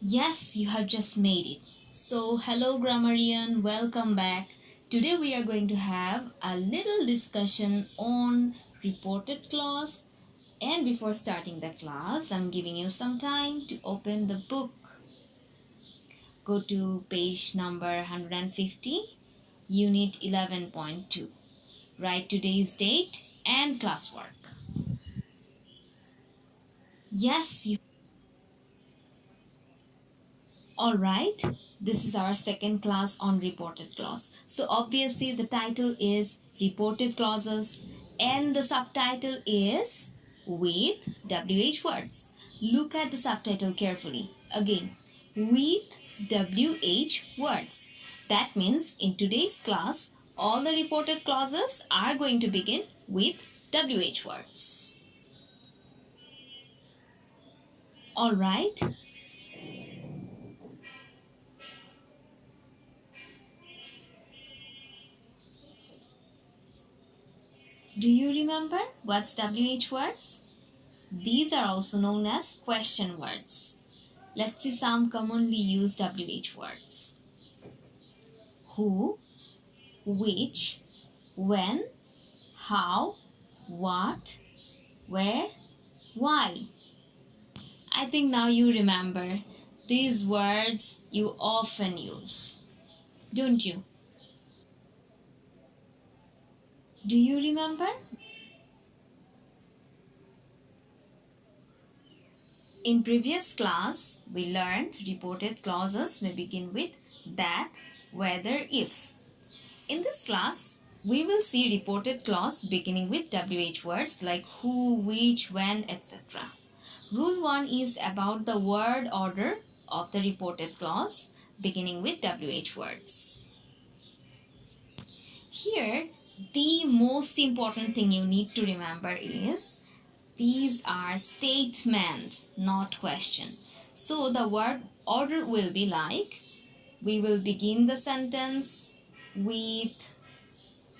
Yes, you have just made it. So, hello, grammarian, welcome back. Today, we are going to have a little discussion on reported clause. And before starting the class, I'm giving you some time to open the book. Go to page number 150, unit 11.2. Write today's date and classwork. Yes, you. All right, this is our second class on reported clause. So obviously the title is reported clauses and the subtitle is with WH words. Look at the subtitle carefully. Again, with WH words. That means in today's class, all the reported clauses are going to begin with WH words. All right. Do you remember what's WH words? These are also known as question words. Let's see some commonly used WH words. Who, which, when, how, what, where, why. I think now you remember these words you often use, don't you? Do you remember? In previous class, we learned reported clauses may begin with that, whether, if. In this class, we will see reported clause beginning with WH words like who, which, when, etc. Rule 1 is about the word order of the reported clause beginning with WH words. Here, the most important thing you need to remember is these are statement, not question. So the word order will be like we will begin the sentence with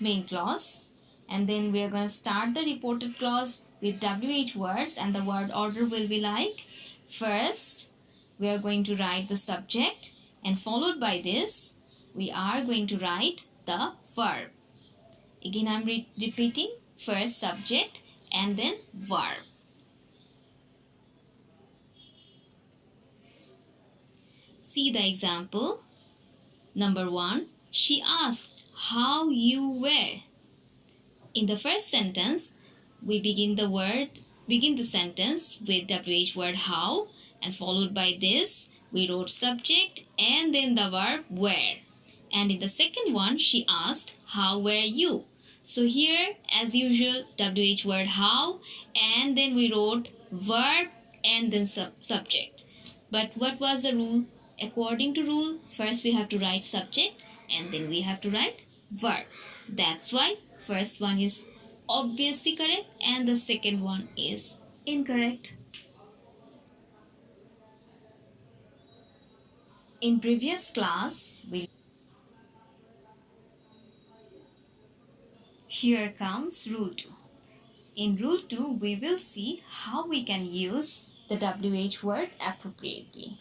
main clause and then we are going to start the reported clause with WH words and the word order will be like first we are going to write the subject and followed by this we are going to write the verb. Again I'm repeating first subject and then verb. See the example. Number 1, she asked how you were. In the first sentence, we begin the sentence with WH word how and followed by this we wrote subject and then the verb were. And in the second one, she asked how were you. So here as usual WH word how and then we wrote verb and then subject. But what was the rule? According to rule, first we have to write subject and then we have to write verb. That's why first one is obviously correct and the second one is incorrect. In previous class, here comes rule 2. In rule 2, we will see how we can use the WH word appropriately.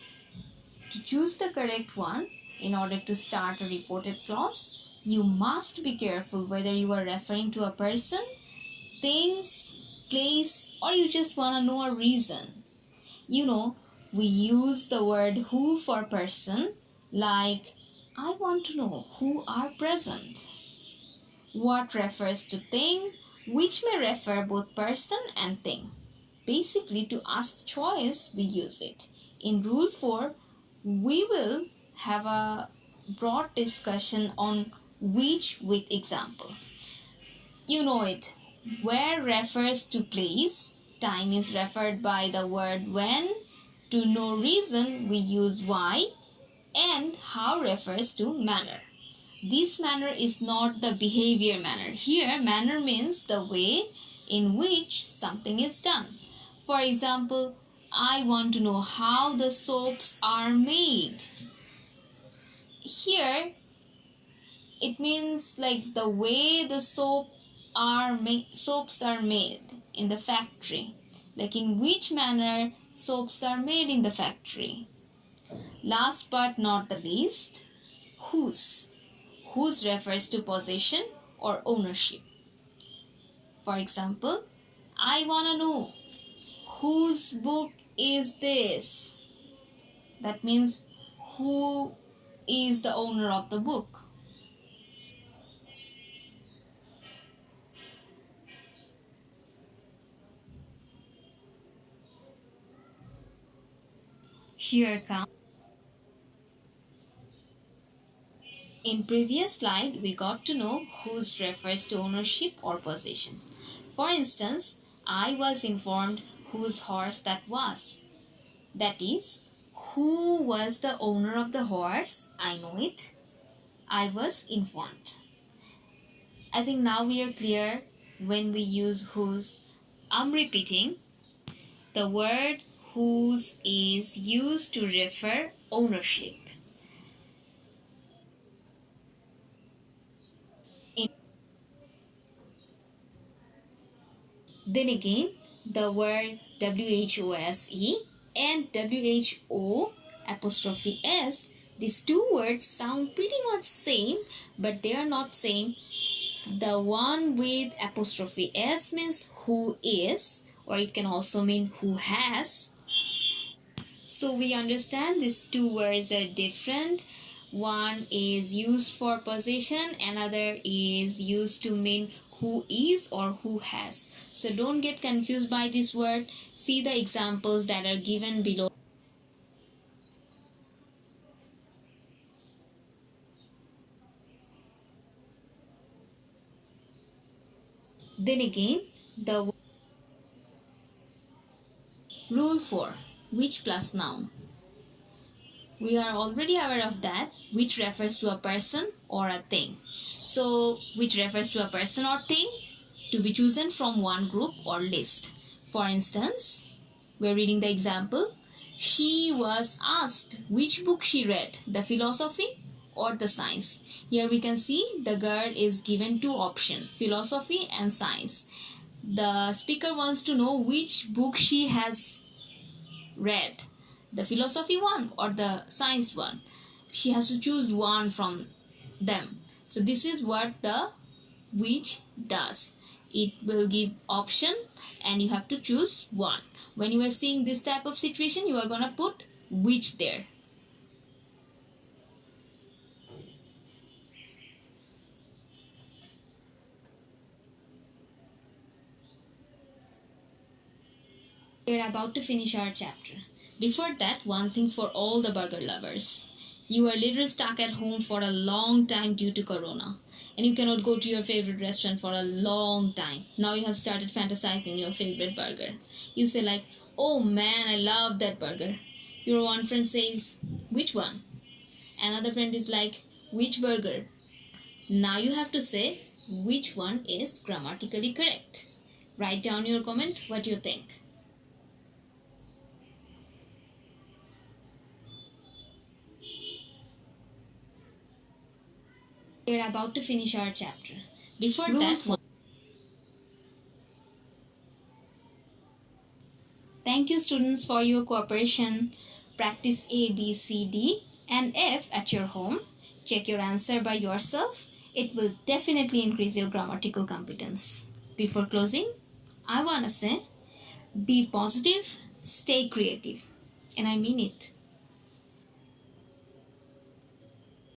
To choose the correct one, in order to start a reported clause, you must be careful whether you are referring to a person, things, place, or you just want to know a reason. You know, we use the word who for person, like I want to know who are present. What refers to thing, which may refer both person and thing. Basically, to ask choice, we use it. In rule 4, we will have a broad discussion on which with example. You know it. Where refers to place, time is referred by the word when, to no reason we use why, and how refers to manner. This manner is not the behavior manner. Here, manner means the way in which something is done. For example, I want to know how the soaps are made. Here, it means like the way the soaps are made in the factory. Like in which manner soaps are made in the factory. Last but not the least, whose. Whose refers to possession or ownership. For example, I wanna know whose book is this? That means who is the owner of the book. Here comes. In previous slide, we got to know whose refers to ownership or possession. For instance, I was informed whose horse that was. That is, who was the owner of the horse? I know it. I was informed. I think now we are clear when we use whose. I'm repeating. The word whose is used to refer ownership. Then again, the word WHOSE and WHO apostrophe S, these two words sound pretty much same, but they are not same. The one with apostrophe S means who is, or it can also mean who has. So we understand these two words are different. One is used for possession, another is used to mean who is or who has. So don't get confused by this word. See the examples that are given below. Then again, the rule 4, which plus noun. We are already aware of that, which refers to a person or a thing. So, which refers to a person or thing to be chosen from one group or list. For instance, we're reading the example. She was asked which book she read, the philosophy or the science. Here we can see the girl is given two options, philosophy and science. The speaker wants to know which book she has read, the philosophy one or the science one. She has to choose one from them. So this is what the which does. It will give option and you have to choose one. When you are seeing this type of situation, you are gonna put which there. We're about to finish our chapter. Before that, one thing for all the burger lovers. You are literally stuck at home for a long time due to corona and you cannot go to your favorite restaurant for a long time. Now you have started fantasizing your favorite burger. You say like, oh man, I love that burger. Your one friend says, which one? Another friend is like, which burger? Now you have to say which one is grammatically correct. Write down your comment what you think. We're about to finish our chapter. Before that, thank you students for your cooperation. Practice A, B, C, D and F at your home. Check your answer by yourself. It will definitely increase your grammatical competence. Before closing, I wanna say, be positive, stay creative. And I mean it.